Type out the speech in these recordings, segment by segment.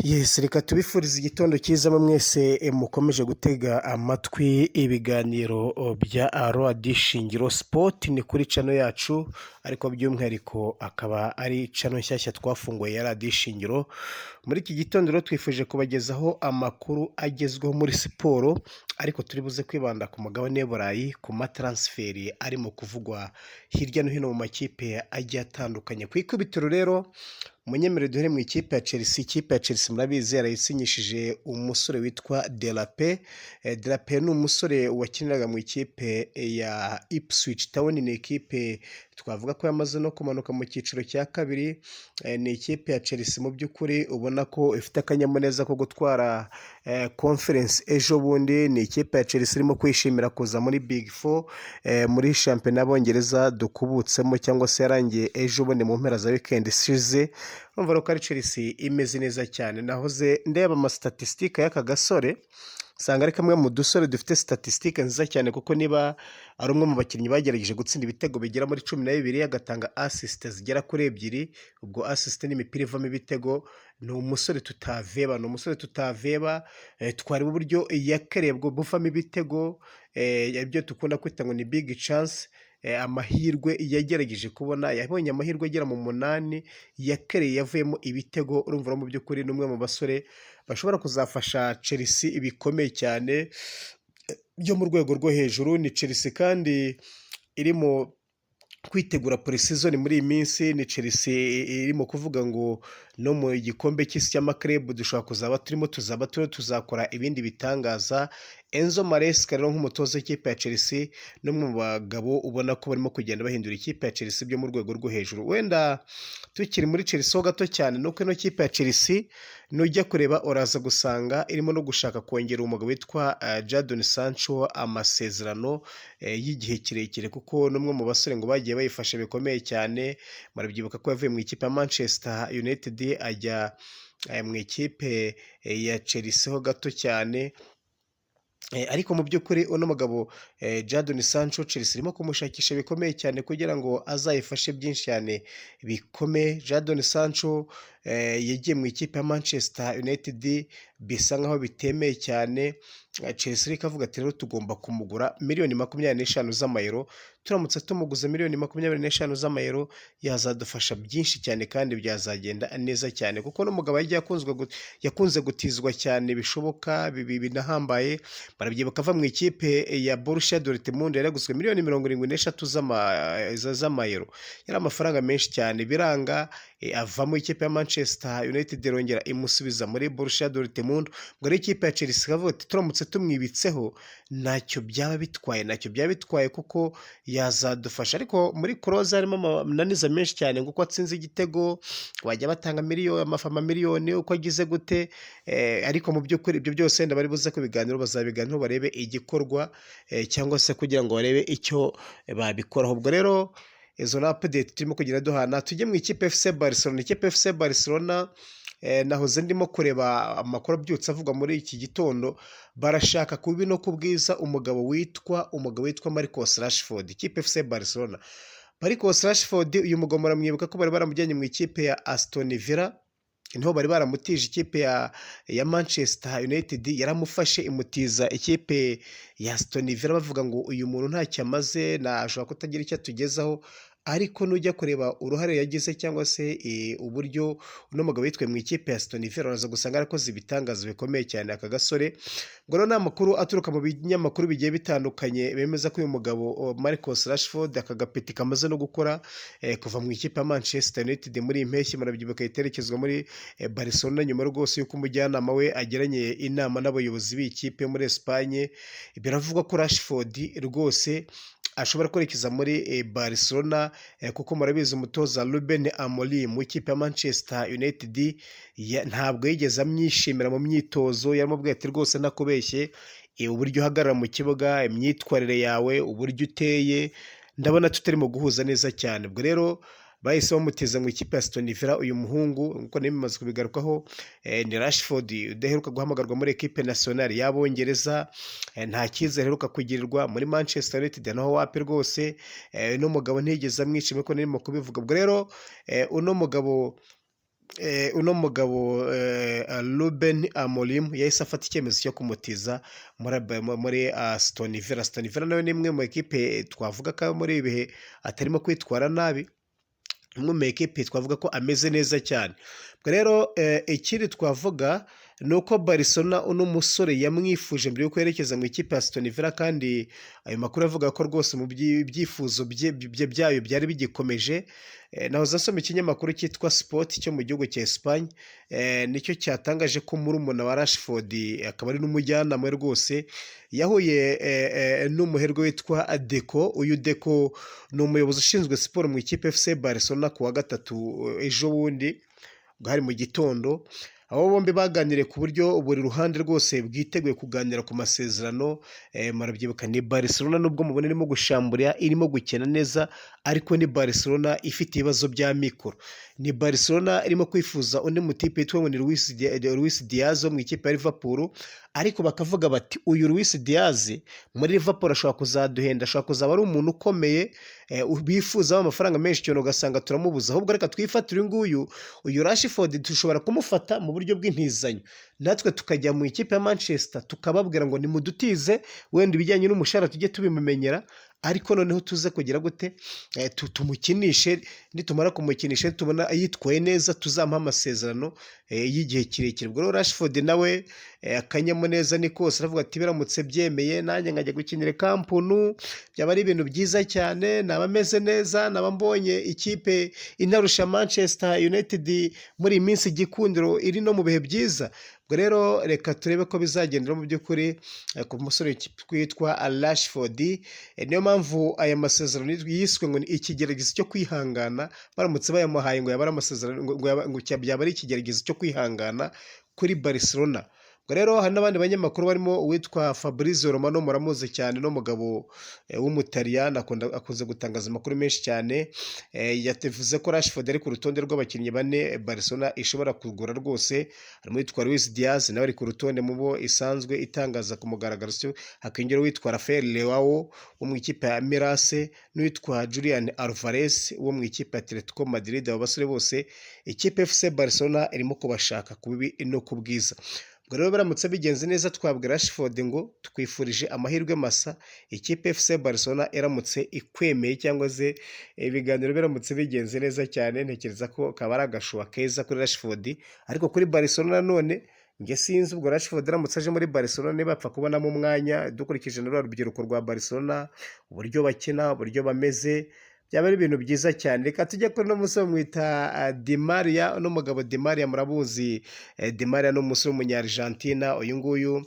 Yes, reka tubifurize igitondo cyiza mu mwese mukomeje gutega amatwi ibiganiro bya RD Shingiro Sport ni kuri channel yacu, ariko by'umwihariko akaba ari channel nshyashya twafunguye ya RD Shingiro. Muri iki gitondo rero twifuje kubagezaho amakuru agezweho muri siporo, ariko turi buze kwibanda ku mugabane w'Uburayi ku matransferi arimo kuvugwa hirya no hino mu makipe agiye atandukanye. Ku ikubitiro rero munyemerere duhere mu ikipe ya Chelsea. Ikipe ya Chelsea murabizi yarayisinyishije umusore witwa Delape. Delape ni umusore wakiniraga mu ikipe ya Ipswich Town, ni ikipe twavuga ko yamaze no kumanuka mu cyiciro cya kabiri. Ni ikipe ya Chelsea mu by'ukuri ubona ko ifite akanyamuneza ko gutwara conference ejo bundi. Ni ikipe ya Chelsea irimo kwishimira kuza muri Big Four muri shampiyona y'Abongereza dukubutsemo cyangwa se yarangiye ejo bundi mu mpera za weekend ishize. Urumva ko ari Chelsea imeze neza cyane. Nahoze ndeba amastatistika y'aka gasore, usanga ari kamwe mu dusore dufite statistique nziza cyane, kuko niba ari umwe mu bakinnyi bagerageje gutsinda ibitego bigera muri 12, agatanga assist zigera kuri 2, ubwo assist ni imipira ivamo ibitego. Ni umusore tutaveba, twari uburyo yakereye bwo buvamo ibitego, ibyo tukunda kwita ngo ni big chance. Amahirwe yagerageje kubona, yabonye amahirwe agera mu 8 yakereye yavuyemo ibitego. Urumva mu by'ukuri n'umwe mu basore bashobora kuzafasha Chelsea ibikomeye cyane byo mu rwego rwo hejuru. Ni Chelsea kandi irimo kwitegura pre-season muri iyi minsi. Ni Chelsea irimo kuvuga ngo no mu gikombe cy'isi cy'amaklub dushobora tuzakora ibindi bitangaza. Enzo Maresca rero nk'umutoza w'ikipe ya Chelsea n'umwe mu bagabo ubona ko barimo kugenda bahindura ikipe ya Chelsea byo mu rwego rwo hejuru. Wenda tukiri muri Chelsea ho gato cyane, nuko ino kipe ya Chelsea nujya kureba uraza gusanga irimo no gushaka kongera umugabo witwa Jadon Sancho amasezerano y'igihe kirekire, kuko n'umwe mu basore ngo bagiye bayifasha bikomeye cyane. Marabyibuka ko yavuye mu ikipe ya Manchester United ajya mu ikipe ya Chelsea ho gato cyane. Ariko mu by'ukuri uno mugabo Jadon Sancho Chelsea irimo kumushakisha bikomeye cyane kugira ngo azayifashe byinshi cyane bikomeye. Jadon Sancho yagiye mu ikipe ya Manchester United bisa nkaho bitemeye cyane. Chelsea ikavuga ati rero tugomba kumugura miliyoni 25 z'amayero. Turamutse tumuguze miliyoni 25 z'amayero yazadufasha byinshi cyane kandi byazagenda neza cyane, kuko n'umugabo yakunze gutizwa cyane bishoboka binahambaye. Barabyibuka ava mu ikipe ya Borussia Dortmund yaraguzwe miliyoni 73 z'amayero, yari amafaranga menshi cyane. Biranga ava mu ikipe ya Manchester United rongera imusubiza muri Borussia Dortmund. Ngo ari ikipe ya Chelsea ikavuga ati turamutse tumwibitseho ntacyo byaba bitwaye kuko yazadufasha. Ariko muri close harimo amananiza menshi cyane, nguko atsinze igitego wajya batanga miliyoni uko agize gute. Ariko mu by'ukuri ibyo byose ndabari buze ko biganiro bazabiganiraho barebe igikorwa cyangwa se kugira ngo barebe icyo babikoraho. Ubwo rero izo na update turimo kugira duhana. Tujye mu ikipe FC Barcelona. Ikipe FC Barcelona nahoze ndimo kureba amakuru abyutse avuga muri iki gitondo, barashaka kubi no kubwiza umugabo witwa Marcus Rashford. Ikipe FC Barcelona, Marcus Rashford uyu mugabo muramwibuka ko bari baramujyanye mu ikipe ya Aston Villa, niho bari baramutije ikipe ya Manchester United. Yaramufashe imutiza ikipe ya Aston Villa bavuga ngo uyu muntu ntacyo amaze, ashobora kutagira icyo atugezaho. Ariko nujya kureba uruhare yagize cyangwa se uburyo uno mugabo yitwe mu ikipe ya Aston Villa, uraza gusanga arakoze ibitangazo bikomeye cyane aka gasore. Ngo rero n'amakuru aturuka mu binyamakuru bigiye bitandukanye bemeza ko uyu mugabo Marcus Rashford aka gapeti kamaze no gukora kuva mu ikipe ya Manchester United muri impeshyi. Marabyibuka iterekezwa muri Barcelona nyuma rwose yuko umujyanama we ageranye inama n'abayobozi b'ikipe muri Espagne. Biravugwa ko Rashford rwose ashobora kwerekeza muri Barcelona, kuko murabizi umutoza Ruben Amorim w'ikipe ya Manchester United ntabwo yigeze amwishimira mu myitozo. Yaramubwiye ati rwose nakubeshye, uburyo uhagarara mu kibuga, imyitwarire yawe, uburyo uteye, ndabona tutarimo guhuza neza cyane. Ubwo rero bahise bamuteza mu ikipe ya Aston Villa. Uyu muhungu nkuko nimimaze kubigarukaho ni Rashford udaheruka guhamagarwa muri equipe nationale y'Abongereza, nta cyizere aheruka kugirirwa muri Manchester United naho wapi rwose. Uno mugabo ntigeze amwishimira ko nirimo kubivuga. Ubwo rero uno mugabo uno mugabo Ruben Amorim yahise afata icyemezo cyo kumutiza muri Aston Villa. Aston Villa nawe ni imwe mu ekipe twavuga ko muri ibi bihe atarimo kwitwara nabi, imwe mu ekipe twavuga ko ameze neza cyane. Ubwo rero ikindi twavuga ni uko Barcelona uno musore yamwifuje mbere yuko yerekeza mu ikipe ya Aston Villa, kandi ayo makuru avuga ko rwose mu byifuzo byayo byari bigikomeje. Nahoze nsoma ikinyamakuru cyitwa Sport cyo mu gihugu cya Espagne, nicyo cyatangaje ko murumuna wa Rashford akaba ari n'umujyanama we rwose yahuye n'umuherwe witwa Deco. Uyu Deco ni umuyobozi ushinzwe siporo mu ikipe FC Barcelona ku wa gatatu ejo bundi hari mu gitondo. Abo bombi baganiriye ku buryo buri ruhande rwose bwiteguye kuganira ku masezerano. Marabyibuka ni Barcelona nubwo mubona irimo gushambura, irimo gukina neza, ariko ni Barcelona ifite ibibazo bya mikoro. Ni Barcelona irimo kwifuza undi mutipe witwa ngo ni Luis Diaz wo mu ikipe ya Liverpool, ariko bakavuga bati uyu Luis Diaz muri Liverpool ashobora kuzaduhenda, ashobora kuzaba ari umuntu ukomeye bifuzaho amafaranga menshi cyane, ugasanga turamubuza. Ahubwo reka twifatire uyu Rashford dushobora kumufata mu buryo bw'intizanyo, natwe tukajya mu ikipe ya Manchester tukababwira ngo nimudutize, wenda ibijyanye n'umushahara tujye tubimumenyera, ariko noneho tuze kugira gute tumukinishe. Nitumara kumukinisha tubona yitwaye neza tuzamuha amasezerano y'igihe kirekire. Ubwo rero Rashford nawe akanyamuneza ni kose, aravuga ati biramutse byemeye nanjye nkajya gukinira Camp Nou byaba ari ibintu byiza cyane, naba meze neza, naba mbonye ikipe inarusha Manchester United muri iyi minsi igikundiro iri no mu bihe byiza. Ubwo rero reka turebe ko bizagendera mu by'ukuri ku musore witwa Rashford. Niyo mpamvu aya masezerano yiswe ngo ni ikigeragezo cyo kwihangana. Baramutse bayamuhaye ngo yaba ari amasezerano ngo byaba ari ikigeragezo cyo kwihangana kuri Barcelona. Ubwo rero hari n'abandi banyamakuru barimo uwitwa Fabrizio Romano, muramuzi cyane, no mugabo w'umutaliyani akunze gutangaza amakuru menshi cyane. Yavuze ko Rashford ari ku rutonde rw'abakinnyi bane Barcelona ishobora kugura rwose. Harimo uwitwa Luis Diaz nawe ari ku rutonde mu bo isanzwe itangaza ku mugaragaro, hakiyongeraho uwitwa Rafael Leao wo mu ikipe ya Mirase n'uwitwa Julian Alvarez wo mu ikipe ya Atletico Madrid. Abo basore bose ikipe FC Barcelona irimo kubashaka ku bibi no ku bwiza. Ubwo rero biramutse bigenze neza twabwira Rashford ngo twifurije amahirwe masa ikipe FC Barcelona iramutse ikwemeye, cyangwa se ibiganiro biramutse bigenze neza cyane. Ntekereza ko kaba ari agashuba keza kuri Rashford, ariko kuri Barcelona none njye sinzi. Ubwo Rashford aramutse aje muri Barcelona niba apfa kubonamo umwanya, dukurikije n'uru rubyiruko rwa Barcelona uburyo bakina, uburyo bameze, byaba ari ibintu byiza cyane. Reka tujye kuri no musore mwita Di Maria. No mugabo Di Maria murabuzi, Di Maria no musore w'umunya-Argentina. Uyu nguyu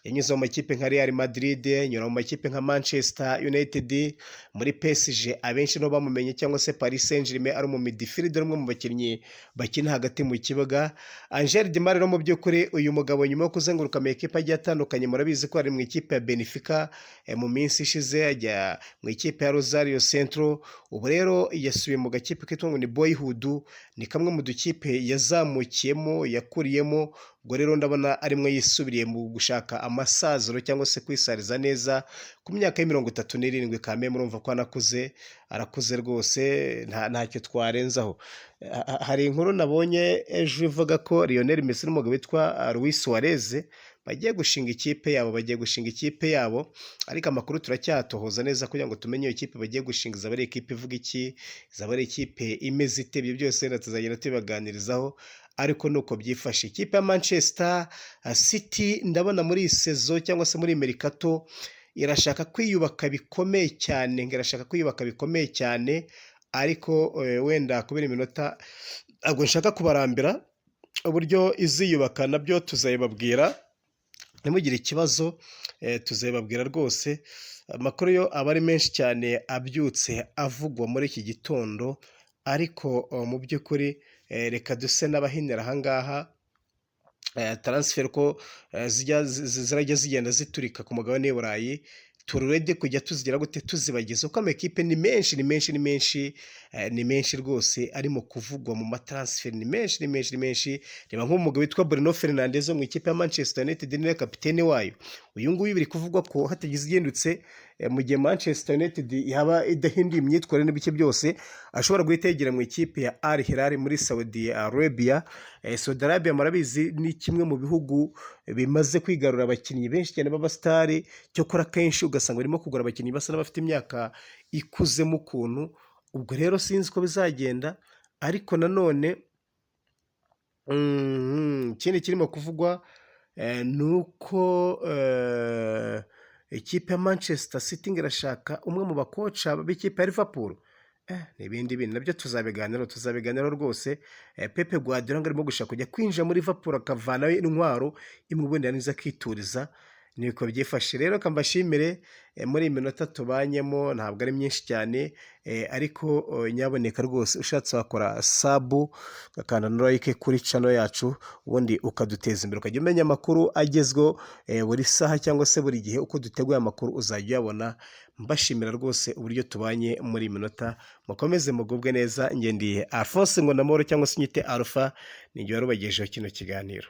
yanyuze mu makipe nka Real Madrid, nyura mu makipe nka Manchester United, muri PSG abenshi no bamumenye, cyangwa se Paris Saint-Germain, ari mu midfielder, umwe mu bakinnyi bakina hagati mu kibuga. Angel Di Maria no mu by'ukuri uyu mugabo nyuma yo kuzenguruka mu ikipe agiye atandukanye, murabizi ko ari mu ikipe ya Benfica mu minsi ishize, ajya mu ikipe ya Rosario Central. Ubu rero yasubiye mu gakipe kitwa ngo ni Boyhood, ni kamwe mu dukipe yazamukiyemo yakuriyemo. Ubwo rero ndabona arimwe yisubiriye mu gushaka amasaziro cyangwa se kwisariza neza ku myaka ya 37. Kame murumva ko arakuze rwose, ntacyo twarenzaho. Hari inkuru nabonye ejo ivuga ko Lionel Messi n'umugabo witwa Luis Suarez bagiye gushinga ikipe yabo, ariko amakuru turacyatohoza neza kugira ngo tumenye iyo ikipe bagiye gushinga izaba ari ikipe ivuga iki, izaba ari ikipe imeze ite. Ibyo byose tuzagenda tubibaganirizaho, ariko nuko byifashe. Ikipe ya Manchester City ndabona muri iyi sezo cyangwa se muri Mercato irashaka kwiyubaka bikomeye cyane, ariko wenda kubera iminota ntabwo nshaka kubarambira. Uburyo iziyubaka nabyo tuzayibabwira, ntimugire ikibazo, tuzabibabwira rwose. Amakuru yo aba ari menshi cyane abyutse avugwa muri iki gitondo, ariko mu by'ukuri reka duse n'abahinira ahangaha. Transfer ko zirajya zigenda ziturika ku mugabane w'i Burayi, tururede kujya tuzigira gute tuzibageza, uko amakipe ni menshi rwose arimo kuvugwa mu matransfer, ni menshi. Reba nk'umugabo witwa Bruno Fernandes mu ikipe ya Manchester United, niwe kapitene wayo. Uyu nguyu biri kuvugwa ko hatagize igendutse mu gihe Manchester United yaba idahinduye imyitwarire n'ibice byose ashobora guhita yegera mu ikipe ya Al Hilal muri Saudi Arabia. Saudi Arabia murabizi ni kimwe mu bihugu bimaze kwigarura abakinnyi benshi cyane b'abasitari, cyokora kenshi ugasanga barimo kugura abakinnyi basa n'abafite imyaka ikuzemo ukuntu. Ubwo rero sinzi ko bizagenda, ariko nanone ikindi kirimo kuvugwa ni uko ikipe ya Manchester City irashaka umwe mu bakoca b'ikipe ya Liverpool. N'ibindi bintu nabyo tuzabiganiraho rwose. Pepe Guardiola ngo arimo gushaka kujya kwinjira muri Liverpool akavanaho intwaro imwe ubundi yaniza akituriza. Niko byifashe rero. Kambashimire muri iyi minota tubanyemo, ntabwo ari myinshi cyane, ariko nyaboneka rwose ushatse wakora sabu gakanda no like kuri channel yacu, ubundi ukaduteza imbere, ukajya umenya amakuru agezweho buri saha cyangwa se buri gihe. Uko duteguye amakuru uzajya uyabona. Mbashimira rwose uburyo tubanye muri iyi minota, mukomeze mugubwe neza. Ngendiye Alphonse Ngonamahoro cyangwa se nyite Alpha, ni njye warubagejeho kino kiganiro.